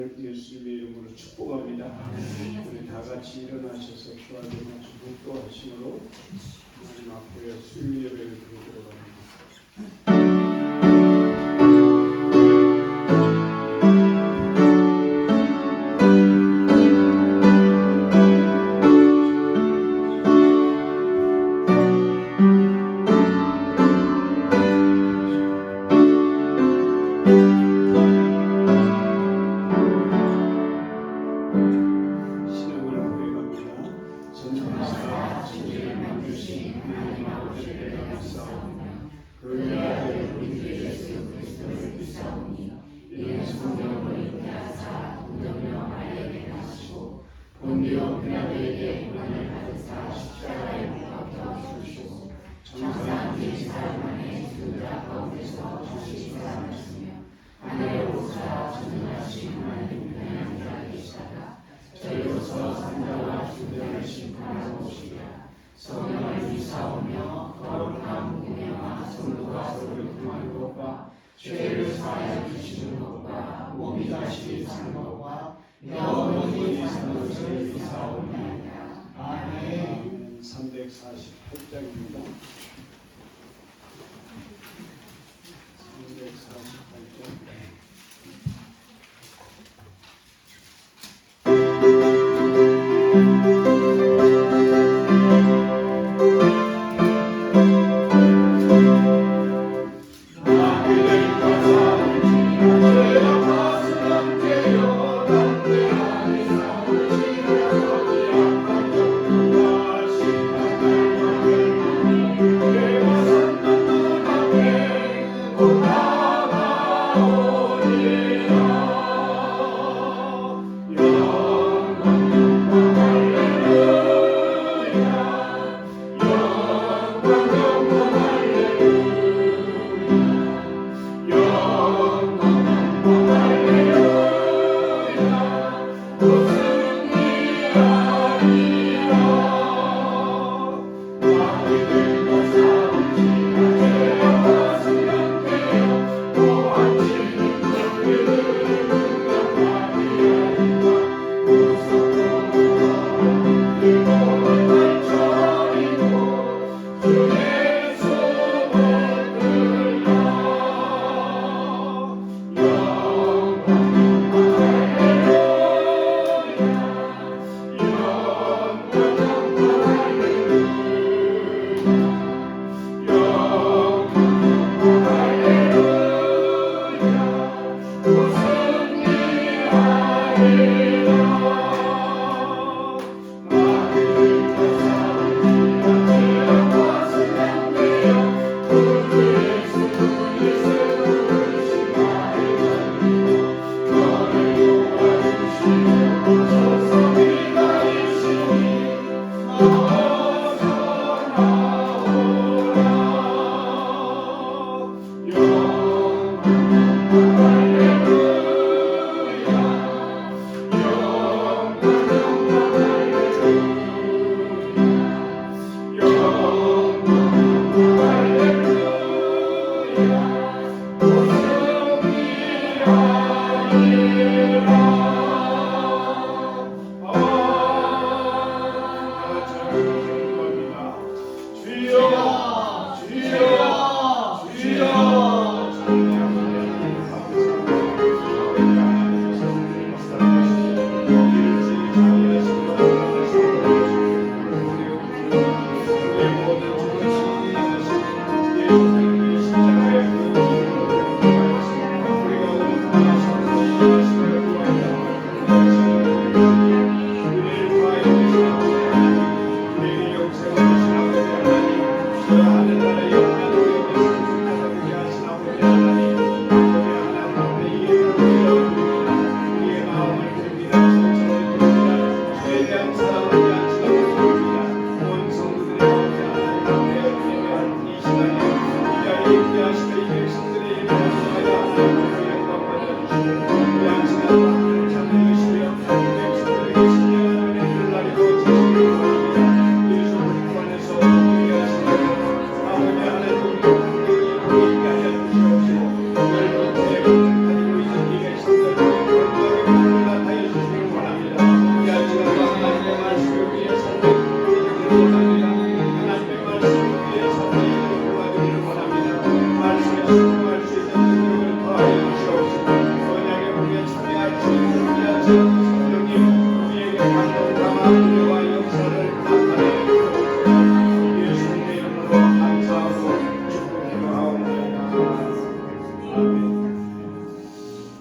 예수님의 이름으로 축복합니다. 우리 다 같이 일어나셔서 주와 동행하시고 축복하심으로 마지막 교회 수요 예배를 드리도록 합니다. 성령을 위사오며 거룩한 무명한 성도가 서로를 통하는 것과 죄를 사하여 주시는 것과 몸이 다시 사는 것과 영원히 사는 것을 위사오나이다. 아멘. 348장입니다. 348장. 우리에게 감동당한 은혜와 역사를 나타내 예수님의 이름으로 감사하고 축복기도하옵나이다. 아멘.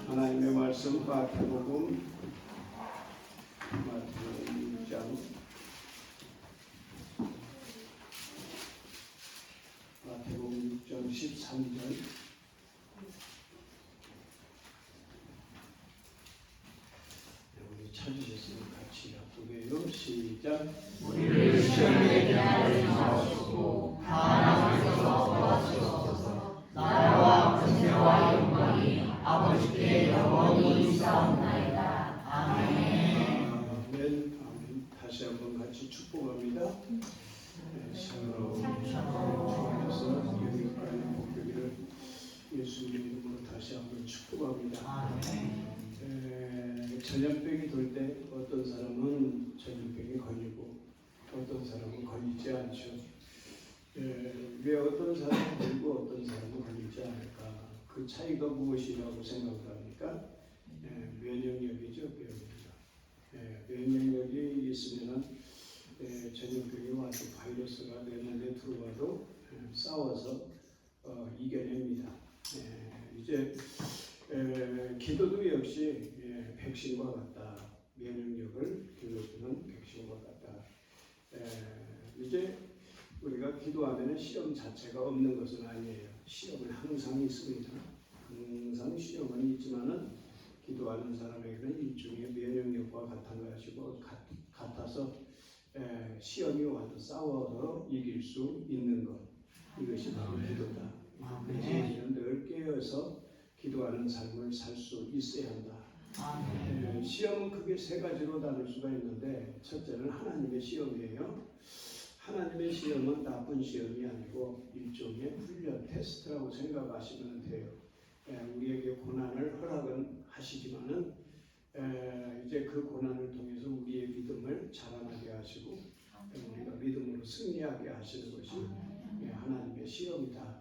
하나님의 말씀 마태복음 6장 마태복음 6장 13절 찾으셨으면 같이 합독해요. 시작. 우리를 시험에 들게 하지 마시고 다만 하셔서 도와주옵소서. 나라와 권세와 영광이 아버지께 영원히 있사옵나이다. 아멘. 아멘. 다시 한번 같이 축복합니다. 샬롬. 영육간의 복되기를 예수님 이름으로 다시 한번 축복합니다. 아멘. 전염병이 돌 때 어떤 사람은 전염병에 걸리고 어떤 사람은 걸리지 않죠. 왜 어떤 사람은 걸리고 어떤 사람은 걸리지 않을까? 그 차이가 무엇이라고 생각합니까? 면역력이죠. 면역력이 있으면 전염병이 와도 바이러스가 내 몸에 들어와도 싸워서 이겨냅니다. 이제 기도도 역시 백신과 같다. 면역력을 길러주는 백신과 같다. 이제 우리가 기도하면 시험 자체가 없는 것은 아니에요. 시험은 항상 있습니다. 항상 시험은 있지만은 기도하는 사람에게는 일종의 면역력과 같은 것이고 같아서 시험이 와도 싸워서 이길 수 있는 것. 이것이 바로 기도다. 그래서 우리는 늘 깨어서 기도하는 삶을 살 수 있어야 한다. 시험은 크게 세 가지로 나눌 수가 있는데 첫째는 하나님의 시험이에요. 하나님의 시험은 나쁜 시험이 아니고 일종의 훈련, 테스트라고 생각하시면 돼요. 우리에게 고난을 허락은 하시지만은 이제 그 고난을 통해서 우리의 믿음을 자라나게 하시고 우리가 믿음으로 승리하게 하시는 것이 하나님의 시험이다.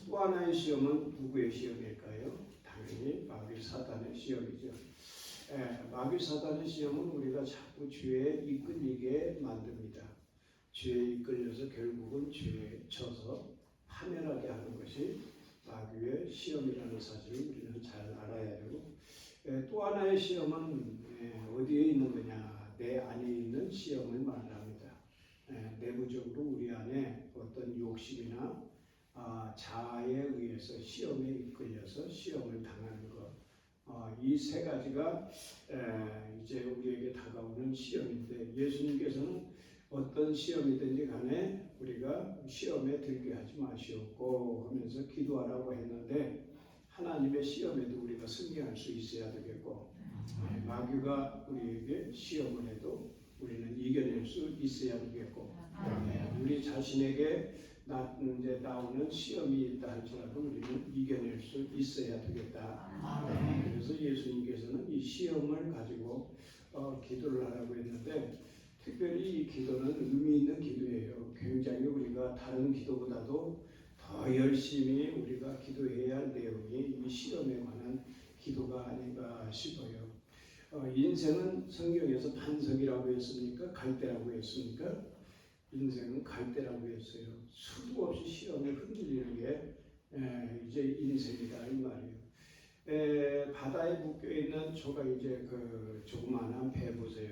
또 하나의 시험은 누구의 시험일까요? 당연히 마귀 사단의 시험이죠. 마귀 사단의 시험은 우리가 자꾸 죄에 이끌리게 만듭니다. 죄에 이끌려서 결국은 죄에 져서 파멸하게 하는 것이 마귀의 시험이라는 사실을 우리는 잘 알아야 되고, 또 하나의 시험은 어디에 있는 거냐? 내 안에 있는 시험을 말합니다. 내부적으로 우리 안에 어떤 욕심이나 자아에 의해서 시험에 이끌려서 시험을 당하는 것, 이 세 가지가 이제 우리에게 다가오는 시험인데 예수님께서는 어떤 시험이든지 간에 우리가 시험에 들게 하지 마시옵고 하면서 기도하라고 했는데 하나님의 시험에도 우리가 승리할 수 있어야 되겠고 마귀가 우리에게 시험을 해도 우리는 이겨낼 수 있어야 되겠고 우리 자신에게 이제 나오는 시험이 있다 할지라도 우리는 이겨낼 수 있어야 되겠다. 그래서 예수님께서는 이 시험을 가지고 기도를 하라고 했는데 특별히 이 기도는 의미 있는 기도예요. 굉장히 우리가 다른 기도보다도 더 열심히 우리가 기도해야 할 내용이 이 시험에 관한 기도가 아닌가 싶어요. 인생은 성경에서 반석이라고 했습니까? 갈대라고 했습니까? 인생은 갈대라고 했어요. 수도 없이 시험에 흔들리는 게 이제 인생이다 이 말이에요. 바다에 묶여 있는 조가 이제 그 조그마한 배 보세요.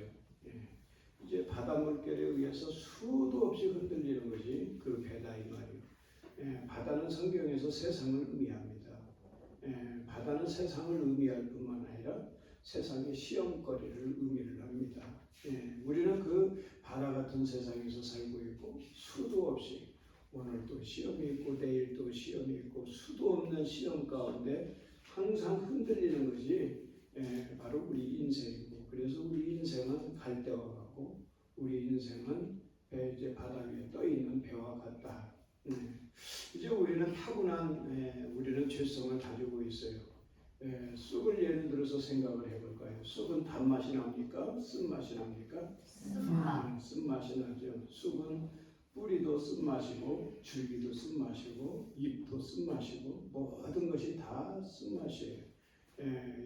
이제 바다 물결에 의해서 수도 없이 흔들리는 것이 그 배다 이 말이에요. 바다는 성경에서 세상을 의미합니다. 바다는 세상을 의미할 뿐만 아니라 세상의 시험거리를 의미를 합니다. 우리는 그 바다 같은 세상에서 살고 있고 수도 없이 오늘도 시험이 있고 내일도 시험이 있고 수도 없는 시험 가운데 항상 흔들리는 것이 바로 우리 인생이고 그래서 우리 인생은 갈대와 같고 우리 인생은 이제 바다 위에 떠 있는 배와 같다. 이제 우리는 타고난 우리는 죄성을 가지고 있어요. 쑥을 예를 들어서 생각을 해볼까요? 쑥은 단맛이 납니까? 쓴맛이 납니까? 쓴맛이 나죠. 쑥은 뿌리도 쓴맛이고 줄기도 쓴맛이고 잎도 쓴맛이고 모든 것이 다 쓴맛이에요.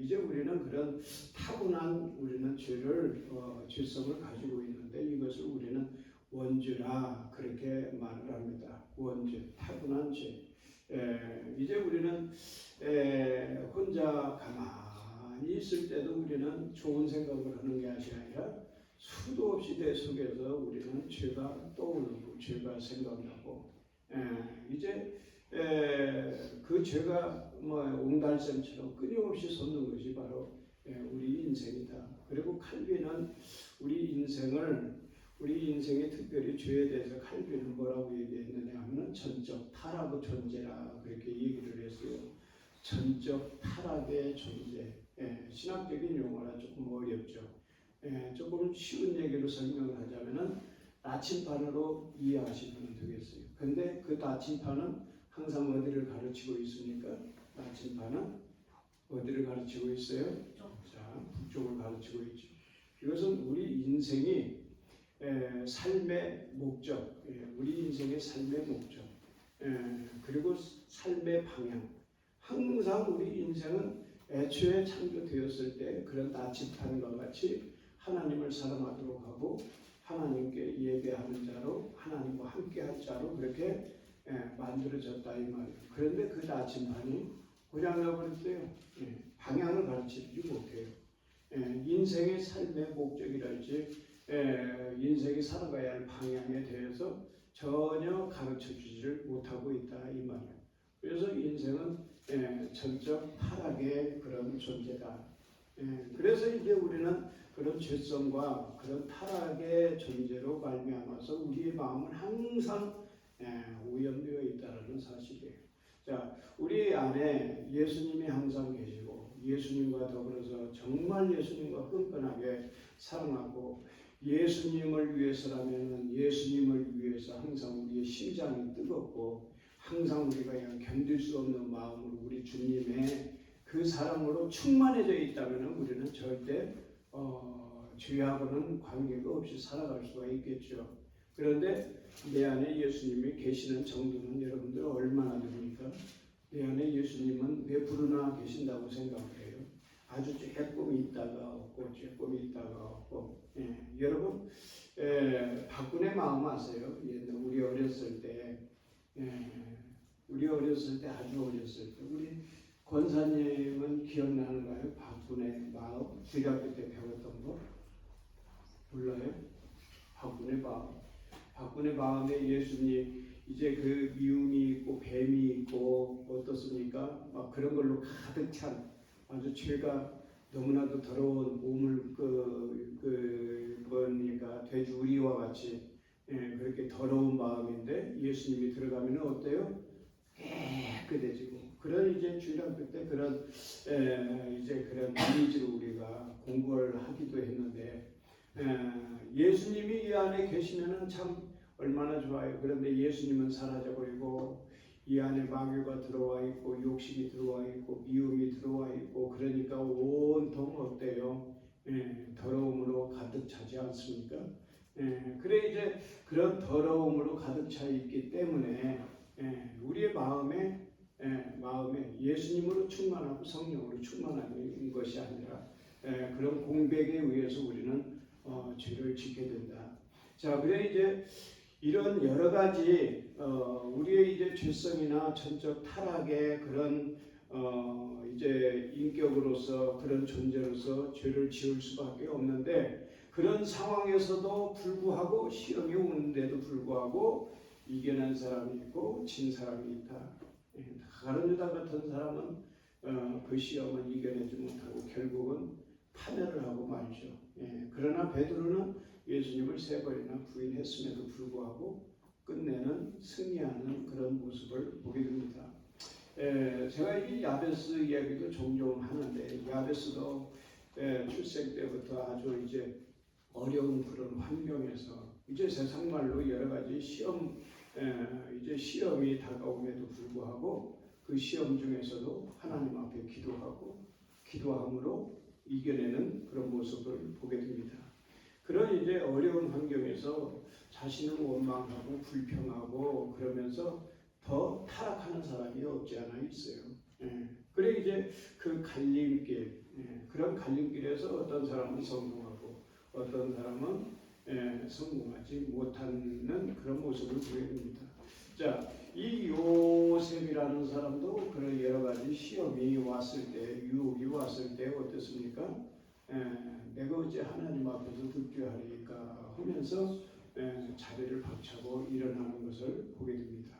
이제 우리는 그런 타고난 우리는 죄성을 가지고 있는데 이것을 우리는 원죄라 그렇게 말을 합니다. 원죄, 타고난 죄. 이제 우리는 혼자 가만히 있을 때도 우리는 좋은 생각을 하는 게 아니라 수도 없이 내 속에서 우리는 죄가 떠오르고 죄가 생각나고 이제 그 죄가 뭐 옹달샘처럼 끊임없이 솟는 것이 바로 우리 인생이다. 그리고 칼빈은 우리 인생의 특별히 죄에 대해서 칼빈은 뭐라고 얘기했느냐 하면 전적 타락의 존재라 그렇게 얘기를 했어요. 전적 타락의 존재. 신학적인 용어라 조금 어렵죠. 조금 쉬운 얘기로 설명을 하자면은 나침반으로 이해하시면 되겠어요. 근데 그 나침반은 항상 어디를 가르치고 있습니까? 나침반은 어디를 가르치고 있어요? 자, 북쪽을 가르치고 있죠. 이것은 우리 인생이 삶의 목적, 우리 인생의 삶의 목적, 그리고 삶의 방향. 항상 우리 인생은 애초에 창조되었을 때 그런 나침반과 같이 하나님을 사랑하도록 하고 하나님께 예배하는 자로 하나님과 함께할 자로 그렇게 만들어졌다 이 말이에요. 그런데 그 나침반이 고장나버렸어요. 방향을 가르치지 못해요. 인생의 삶의 목적이랄지 인생이 살아가야 할 방향에 대해서 전혀 가르쳐주지를 못하고 있다 이 말이에요. 그래서 인생은 전적 타락의 그런 존재다. 그래서 이제 우리는 그런 죄성과 그런 타락의 존재로 말미암아서 우리의 마음은 항상 오염되어 있다는 사실이에요. 자, 우리 안에 예수님이 항상 계시고 예수님과 더불어서 정말 예수님과 끈끈하게 사랑하고 예수님을 위해서라면 예수님을 위해서 항상 우리의 심장이 뜨겁고 항상 우리가 견딜 수 없는 마음으로 우리 주님의 그 사랑으로 충만해져 있다면 우리는 절대 죄하고는 관계가 없이 살아갈 수가 있겠죠. 그런데 내 안에 예수님이 계시는 정도는 여러분들 얼마나 됩니까? 내 안에 예수님은 왜 부르나 계신다고 생각을 해요. 아주 조금 있다가 없고 조금 있다가 없고. 여러분 박군의 마음 아세요? 우리 어렸을 때 아주 어렸을 때 우리 권사님은 기억나는가요? 박군의 마음 주일학교 때 배웠던 거 몰라요? 박군의 마음에 예수님 이제 그 미움이 있고 뱀이 있고 어떻습니까? 막 그런 걸로 가득 찬 아주 죄가 너무나도 더러운 오물 뭐니까 돼지우리와 같이 그렇게 더러운 마음인데 예수님이 들어가면 어때요? 깨끗해지고 그런 이제 주일학교 때 그런 이제 그런 이미지로 우리가 공부를 하기도 했는데 예수님이 이 안에 계시면은 참 얼마나 좋아요. 그런데 예수님은 사라져버리고 이 안에 마귀가 들어와 있고 욕심이 들어와 있고 미움이 들어와 있고 그러니까 온통 어때요? 더러움으로 가득 차지 않습니까? 그래 이제 그런 더러움으로 가득 차 있기 때문에 우리의 마음에 예수님으로 충만하고 성령으로 충만한 것이 아니라 그런 공백에 의해서 우리는 죄를 짓게 된다. 자, 그래 이제 이런 여러 가지 우리의 이제 죄성이나 전적 타락의 그런 이제 인격으로서 그런 존재로서 죄를 지을 수밖에 없는데 그런 상황에서도 불구하고 시험이 오는데도 불구하고 이겨낸 사람이 있고 진 사람이 있다. 가룟 유다 같은 사람은 그 시험을 이겨내지 못하고 결국은 파멸을 하고 말죠. 그러나 베드로는 예수님을 세 번이나 부인했음에도 불구하고 끝내는 승리하는 그런 모습을 보게 됩니다. 제가 이 야베스 이야기도 종종 하는데 야베스도 출생 때부터 아주 이제 어려운 그런 환경에서 이제 세상 말로 여러 가지 이제 시험이 다가옴에도 불구하고 그 시험 중에서도 하나님 앞에 기도함으로 이겨내는 그런 모습을 보게 됩니다. 그런 이제 어려운 환경에서 자신을 원망하고 불평하고 그러면서 더 타락하는 사람이 없지 않아 있어요. 그래 이제 그 갈림길, 그런 갈림길에서 어떤 사람은 성공하고 어떤 사람은 성공하지 못하는 그런 모습을 보게 됩니다. 자, 이 요셉이라는 사람도 그런 여러 가지 시험이 왔을 때, 유혹이 왔을 때 어땠습니까? 내가 어찌 하나님 앞에서 득죄하리까 하면서 자리를 박차고 일어나는 것을 보게 됩니다.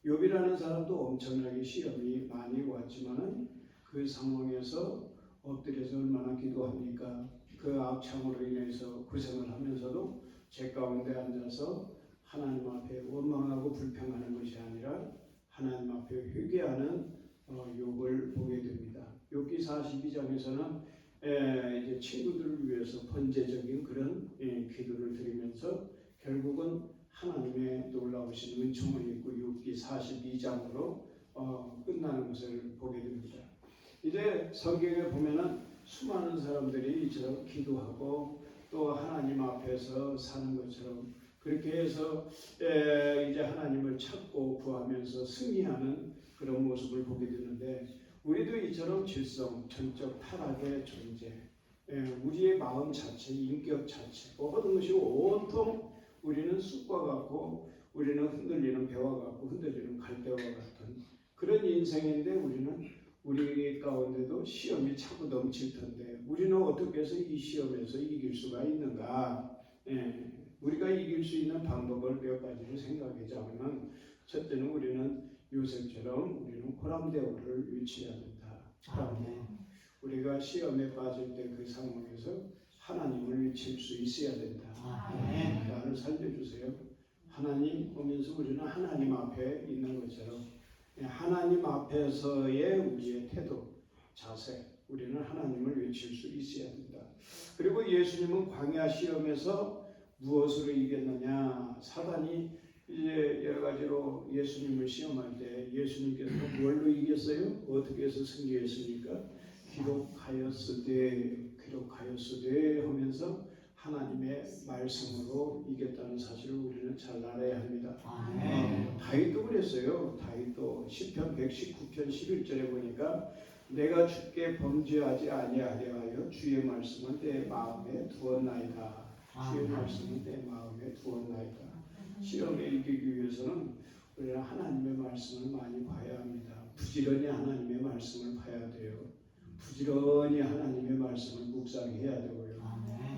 욥이라는 사람도 엄청나게 시험이 많이 왔지만은 그 상황에서 엎드려서 얼마나 기도합니까? 그 악창으로 인해서 고생을 하면서도 제 가운데 앉아서 하나님 앞에 원망하고 불평하는 것이 아니라 하나님 앞에 회개하는 욥을 보게 됩니다. 욥기 42장에서는 이제 친구들을 위해서 번제적인 그런 기도를 드리면서 결국은 하나님의 놀라우신 은총을 입고 욥기 42장으로 끝나는 것을 보게 됩니다. 이제 성경에 보면은 수많은 사람들이 이처럼 기도하고 또 하나님 앞에서 사는 것처럼 그렇게 해서 이제 하나님을 찾고 구하면서 승리하는 그런 모습을 보게 되는데 우리도 이처럼 질성, 전적 타락의 존재, 우리의 마음 자체, 인격 자체, 모든 것이 온통 우리는 쑥과 같고 우리는 흔들리는 배와 같고 흔들리는 갈대와 같은 그런 인생인데 우리 가운데도 시험이 차고 넘칠 텐데 우리는 어떻게 해서 이 시험에서 이길 수가 있는가? 우리가 이길 수 있는 방법을 몇 가지를 생각하자면 첫째는 우리는 요셉처럼 우리는 호람대오를 외쳐야 된다. 우리가 시험에 빠질 때 그 상황에서 하나님을 외칠 수 있어야 된다. 나를 살려주세요. 하나님 보면서 우리는 하나님 앞에 있는 것처럼 하나님 앞에서의 우리의 태도, 자세, 우리는 하나님을 외칠 수 있어야 된다. 그리고 예수님은 광야 시험에서 무엇으로 이겼느냐? 사단이 이제 여러 가지로 예수님을 시험할 때 예수님께서 뭘로 이겼어요? 어떻게 해서 승리했습니까? 기록하였으되 하면서 하나님의 말씀으로 이겼다는 사실을 우리는 잘 알아야 합니다. 다윗도 그랬어요. 다윗도 시편 119편 11절에 보니까 내가 주께 범죄하지 아니하려 하여 주의 말씀은 내 마음에 두었나이다. 주의 말씀은 내 마음에 두었나이다. 시험에 이기기 위해서는 우리는 하나님의 말씀을 많이 봐야 합니다. 부지런히 하나님의 말씀을 봐야 돼요. 부지런히 하나님의 말씀을 묵상해야 되고요.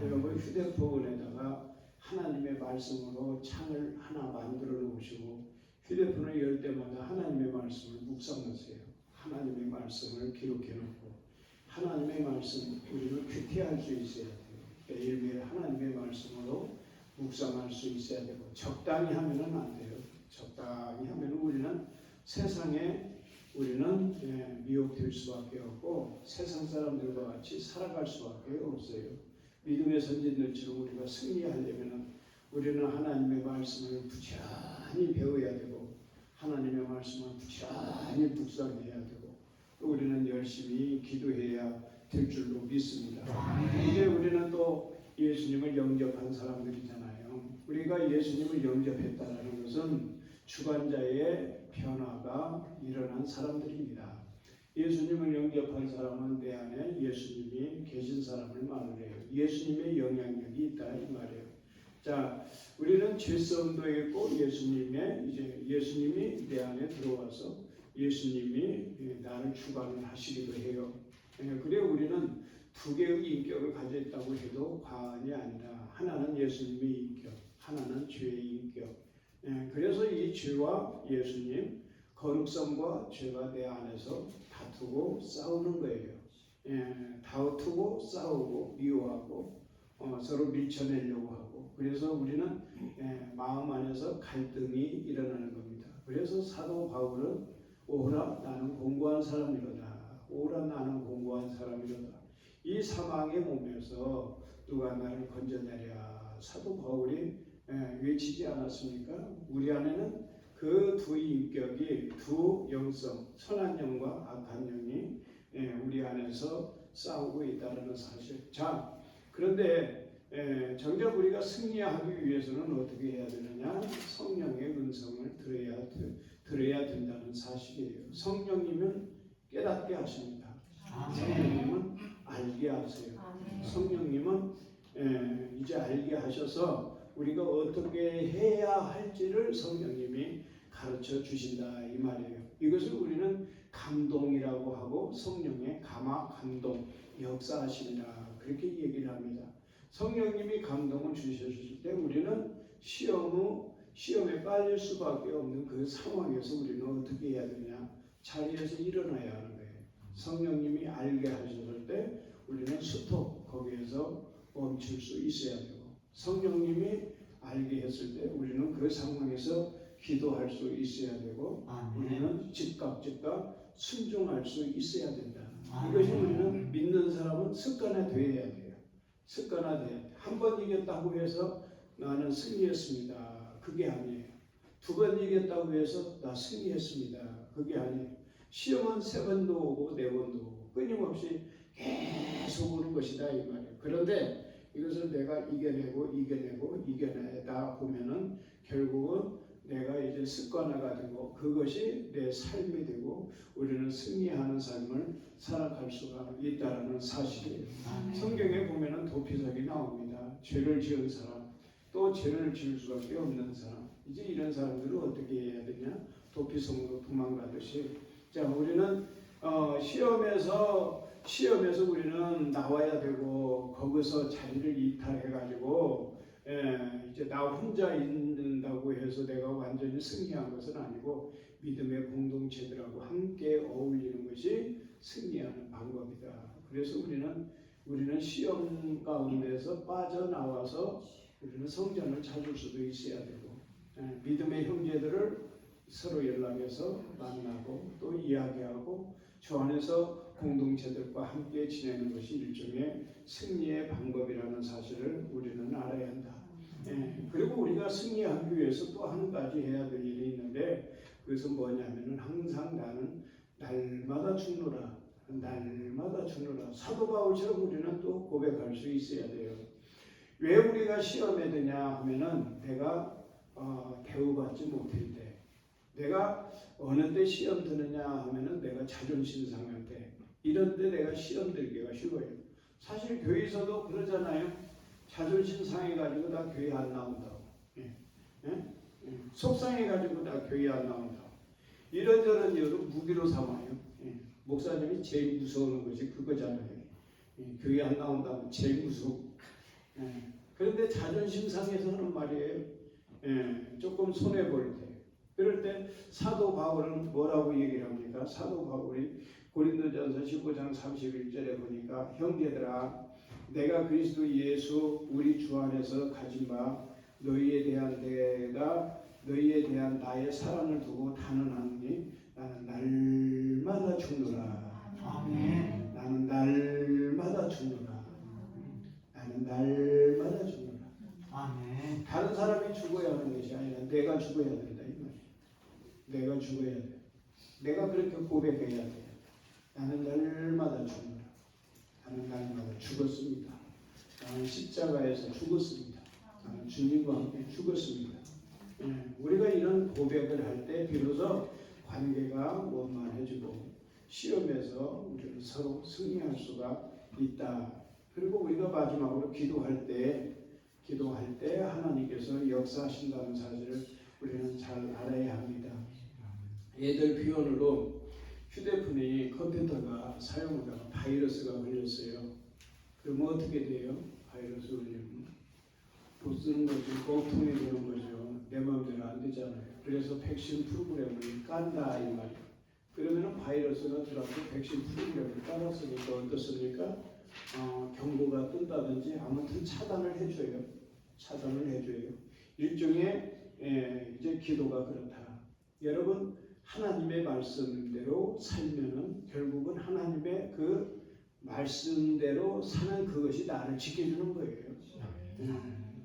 여러분 휴대폰에다가 하나님의 말씀으로 창을 하나 만들어 놓으시고 휴대폰을 열 때마다 하나님의 말씀을 묵상하세요. 하나님의 말씀을 기록해 놓고 하나님의 말씀 우리는 큐티할 수 있어야 돼요. 매일매일 하나님의 말씀으로 묵상할 수 있어야 되고 적당히 하면은 안 돼요. 적당히 하면 우리는 세상에 미혹될 수밖에 없고 세상 사람들과 같이 살아갈 수밖에 없어요. 믿음의 선진들처럼 우리가 승리하려면 우리는 하나님의 말씀을 부지런히 배워야 되고 하나님의 말씀을 부지런히 묵상해야 되고 또 우리는 열심히 기도해야 될 줄로 믿습니다. 이제 우리는 또 예수님을 영접한 사람들이잖아요. 우리가 예수님을 영접했다는 것은 주관자의 변화가 일어난 사람들입니다. 예수님을 영접한 사람은 내 안에 예수님이 계신 사람을 말을 해요. 예수님의 영향력이 있다 이 말이에요. 자, 우리는 죄성도 있고 예수님이 내 안에 들어와서 예수님이 나를 주관을 하시기도 해요. 그래 우리는 두 개의 인격을 가지고 있다고 해도 과언이 아니라 하나는 예수님의 인격, 하나는 죄의 인격. 그래서 이 죄와 예수님, 거룩성과 죄가 내 안에서 다투고 싸우는 거예요. 다투고 싸우고 미워하고 서로 밀쳐내려고 하고 그래서 우리는 마음 안에서 갈등이 일어나는 겁니다. 그래서 사도 바울은 오라 나는 공고한 사람이로다. 오라 나는 공고한 사람이로다. 이 사망의 몸에서 누가 나를 건져내랴. 사도 바울이 외치지 않았습니까? 우리 안에는 그 두 인격이 두 영성, 선한 영과 악한 영이 우리 안에서 싸우고 있다는 사실. 자, 그런데 정작 우리가 승리하기 위해서는 어떻게 해야 되느냐? 성령의 음성을 들어야 된다는 사실이에요. 성령님은 깨닫게 하십니다. 아멘. 성령님은 알게 하세요. 성령님은 이제 알게 하셔서 우리가 어떻게 해야 할지를 성령님이 가르쳐 주신다 이 말이에요. 이것을 우리는 감동이라고 하고 성령의 감동 역사하십니다. 그렇게 얘기를 합니다. 성령님이 감동을 주셨을 때 우리는 시험에 빠질 수밖에 없는 그 상황에서 우리는 어떻게 해야 되냐? 자리에서 일어나야 하는 거예요. 성령님이 알게 하셨을 때 우리는 스톱 거기에서 멈출 수 있어야 되고, 성령님이 알게 했을 때 우리는 그 상황에서 기도할 수 있어야 되고, 우리는 즉각 순종할 수 있어야 된다. 이것이 우리는 믿는 사람은 습관화되어야 돼요. 습관화돼야 돼. 한 번 이겼다고 해서 나는 승리했습니다. 그게 아니에요. 두 번 이겼다고 해서 나 승리했습니다. 그게 아니에요. 시험은 3번도 오고 4번도 오고 끊임없이 계속 오는 것이다 이 말이에요. 그런데 이것을 내가 이겨내다 보면은 결국은 내가 이제 습관화가 되고 그것이 내 삶이 되고 우리는 승리하는 삶을 살아갈 수가 있다는 사실이에요. 성경에 보면은 도피석이 나옵니다. 죄를 지은 사람, 또 죄를 지을 수밖에 없는 사람. 이제 이런 사람들은 어떻게 해야 되냐? 도피성으로 도망가듯이. 자, 우리는 시험에서 우리는 나와야 되고 거기서 자리를 이탈해가지고 이제 나 혼자 있는다고 해서 내가 완전히 승리한 것은 아니고 믿음의 공동체들하고 함께 어울리는 것이 승리하는 방법이다. 그래서 우리는 시험 가운데서 빠져나와서 우리는 성전을 찾을 수도 있어야 되고 믿음의 형제들을 서로 연락해서 만나고 또 이야기하고 주 안에서 공동체들과 함께 지내는 것이 일종의 승리의 방법이라는 사실을 우리는 알아야 한다. 그리고 우리가 승리하기 위해서 또 한 가지 해야 될 일이 있는데 그것은 뭐냐면은 항상 나는 날마다 죽노라. 날마다 죽노라. 사도 바울처럼 우리는 또 고백할 수 있어야 돼요. 왜 우리가 시험에 드냐 하면은 내가 대우받지 못할 때, 내가 어느 때 시험 드느냐 하면은 내가 자존심 상할 때, 이런 때 내가 시험 들기가 쉬워요. 사실 교회에서도 그러잖아요. 자존심 상해가지고 나 교회 안 나온다고. 속상해가지고 나 교회 안 나온다고. 이런저런 이유로 무기로 삼아요. 목사님이 제일 무서운 것이 그거잖아요. 교회 안 나온다면 제일 무서워. 그런데 자존심 상해서 하는 말이에요. 조금 손해볼 때. 그럴 때 사도 바울은 뭐라고 얘기를 합니까? 사도 바울이 고린도전서 15장 31절에 보니까 형제들아 내가 그리스도 예수 우리 주 안에서 가진 바 너희에 대한 나의 사랑을 두고 단언하노니 나는 날마다 죽노라. 아멘. 나는 날마다 죽노라. 나는 날마다 죽노라. 아멘. 다른 사람이 죽어야 하는 것이 아니라 내가 죽어야 된다 이 말이야. 내가 죽어야 돼. 내가 그렇게 고백해야 돼. 나는 날마다 죽노라. 나는 날마다 죽었습니다. 나는 십자가에서 죽었습니다. 나는 주님과 함께 죽었습니다. 우리가 이런 고백을 할 때 비로소 관계가 원만해지고 시험에서 우리는 서로 승리할 수가 있다. 그리고 우리가 마지막으로 기도할 때 하나님께서 역사하신다는 사실을 우리는 잘 알아야 합니다. 예를 비원으로 휴대폰이 컴퓨터가 사용하다가 바이러스가 걸렸어요. 그러면 어떻게 돼요? 바이러스 걸리면 못 쓰는 거죠. 거품이 되는 거죠. 내 마음대로 안 되잖아요. 그래서 백신 프로그램을 깐다 이 말이에요. 그러면 바이러스가 들어가서 백신 프로그램을 깔았으니까 어떻습니까? 경고가 뜬다든지 아무튼 차단을 해줘요. 일종의 이제 기도가 그렇다. 여러분 하나님의 말씀대로 살면은 결국은 하나님의 그 말씀대로 사는 그것이 나를 지켜주는 거예요.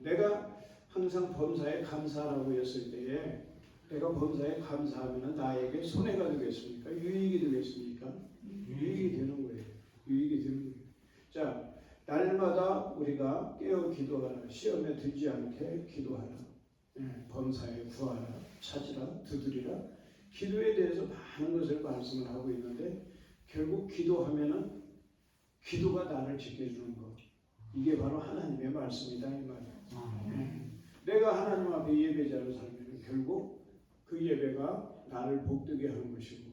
내가 항상 범사에 감사하라고 했을 때에 내가 범사에 감사하면 나에게 손해가 되겠습니까? 유익이 되겠습니까? 유익이 되는 거예요. 유익이 되는 거예요. 자, 날마다 우리가 깨어 기도하라. 시험에 들지 않게 기도하라. 범사에 구하라. 찾으라. 두드리라. 기도에 대해서 많은 것을 말씀을 하고 있는데 결국 기도하면은 기도가 나를 지켜주는 것. 이게 바로 하나님의 말씀이다 이 말이야. 내가 하나님 앞에 예배자로 살면 결국 그 예배가 나를 복되게 하는 것이고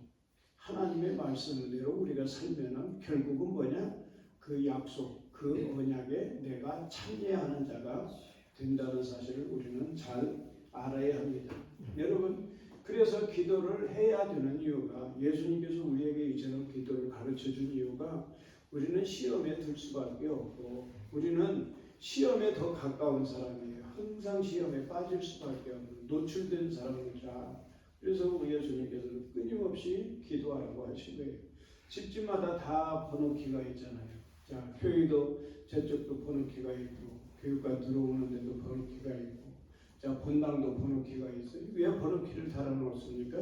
하나님의 말씀대로 우리가 살면은 결국은 뭐냐? 그 약속, 그 언약에 내가 참여하는 자가 된다는 사실을 우리는 잘 알아야 합니다. 여러분, 그래서 기도를 해야 되는 이유가 예수님께서 우리에게 이처럼 기도를 가르쳐 준 이유가 우리는 시험에 들 수밖에 없고 우리는 시험에 더 가까운 사람이에요. 항상 시험에 빠질 수밖에 없는 노출된 사람이라. 그래서 우리 예수님께서는 끊임없이 기도하라고 하신 거예요. 집집마다 다 번호키가 있잖아요. 자, 교회도 저쪽도 번호키가 있고 교육관 들어오는데도 번호키가 있고 자, 본당도 번호키가 있어요. 왜 번호키를 달아놓습니까?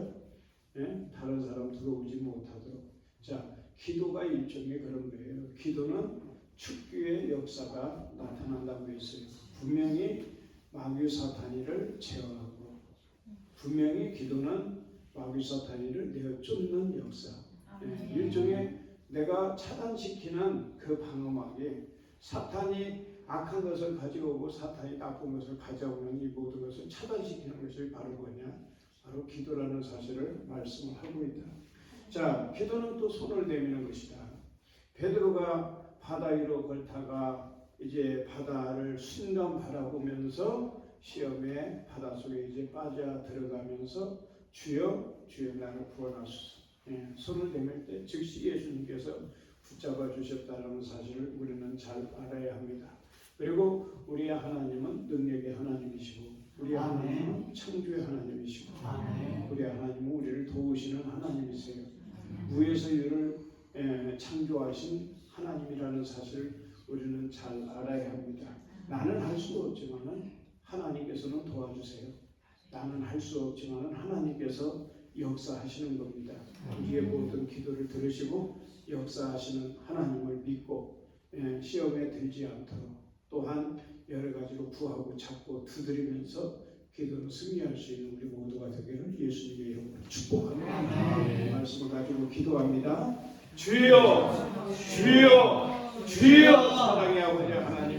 예? 다른 사람 들어오지 못하도록. 자, 기도가 일종의 그런 거예요. 기도는 축교의 역사가 나타난다고 했어요. 분명히 마귀 사탄이를 제어하고 분명히 기도는 마귀 사탄이를 내쫓는 역사. 예, 일종의 내가 차단시키는 그 방어막이 사탄이 악한 것을 가져오고 사탄이 나쁜 것을 가져오는 이 모든 것을 차단시키는 것이 바로 뭐냐? 바로 기도라는 사실을 말씀을 하고 있다. 자, 기도는 또 손을 내미는 것이다. 베드로가 바다 위로 걸다가 이제 바다를 순간 바라보면서 시험에 바다 속에 이제 빠져 들어가면서 주여 주여 나를 구원하소서. 예, 손을 내밀 때 즉시 예수님께서 붙잡아 주셨다는 사실을 우리는 잘 알아야 합니다. 그리고 우리의 하나님은 능력의 하나님이시고 우리의 하나님은 창조의 하나님이시고 우리의 하나님은 우리를 도우시는 하나님이세요. 무에서 유를 창조하신 하나님이라는 사실을 우리는 잘 알아야 합니다. 나는 할 수 없지만은 하나님께서는 도와주세요. 나는 할 수 없지만은 하나님께서 역사하시는 겁니다. 우리의 모든 기도를 들으시고 역사하시는 하나님을 믿고 시험에 들지 않도록 또한 여러 가지로 구하고 찾고 두드리면서 기도로 승리할 수 있는 우리 모두가 되기를 예수님의 이름으로 축복합니다. 이 말씀을 가지고 기도합니다. 주여 주여 주여 사랑의 아버지 하나님